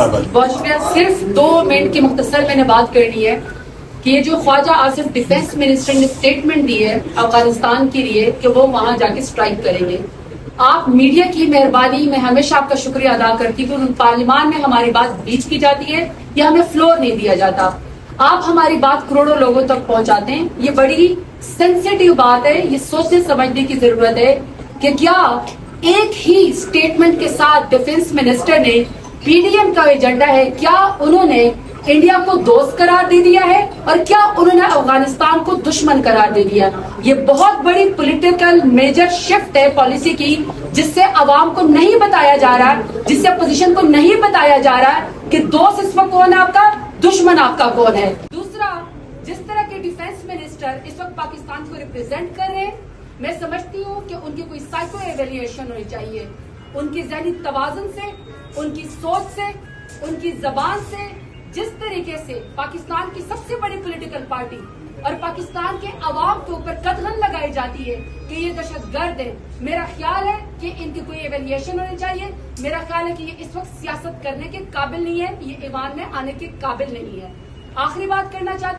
बहुत शुक्रिया। सिर्फ 2 मिनट की मुख्तसर मैंने बात करनी है कि ये जो ख्वाजा आसिफ डिफेंस मिनिस्टर ने स्टेटमेंट दी है अफगानिस्तान के लिए कि वो वहां जाके स्ट्राइक करेंगे, आप मीडिया की मेहरबानी, मैं हमेशा आपका शुक्रिया अदा करती हूँ। पार्लियामान में हमारी बात बीच की जाती है या हमें फ्लोर नहीं दिया जाता। आप हमारी बात करोड़ों लोगों तक पहुंचाते हैं। ये बड़ी सेंसिटिव बात है, ये सोचने समझने की जरूरत है कि क्या एक ही स्टेटमेंट के साथ डिफेंस मिनिस्टर ने पीडीएम का एजेंडा है, क्या उन्होंने इंडिया को दोस्त करार दे दिया है और क्या उन्होंने अफगानिस्तान को दुश्मन करार दे दिया। ये बहुत बड़ी पॉलिटिकल मेजर शिफ्ट है पॉलिसी की, जिससे अवाम को नहीं बताया जा रहा, जिससे अपोजिशन को नहीं बताया जा रहा कि दोस्त इस वक्त कौन है आपका, दुश्मन आपका कौन है। दूसरा, जिस तरह के डिफेंस मिनिस्टर इस वक्त पाकिस्तान को रिप्रेजेंट कर रहे हैं, मैं समझती हूँ कि उनकी कोई साइको एवेल्युएशन होनी चाहिए। उनकी ज़हनी तवाज़ुन से, उनकी सोच से, उनकी जबान से, जिस तरीके से पाकिस्तान की सबसे बड़ी पॉलिटिकल पार्टी और पाकिस्तान के अवाम के ऊपर कतलन लगाई जाती है कि ये दहशतगर्द है, मेरा ख्याल है कि इनकी कोई एवेल्युएशन होनी चाहिए। मेरा ख्याल है कि ये इस वक्त सियासत करने के काबिल नहीं है, ये ईवान में आने के काबिल नहीं है। आखिरी बात करना चाहती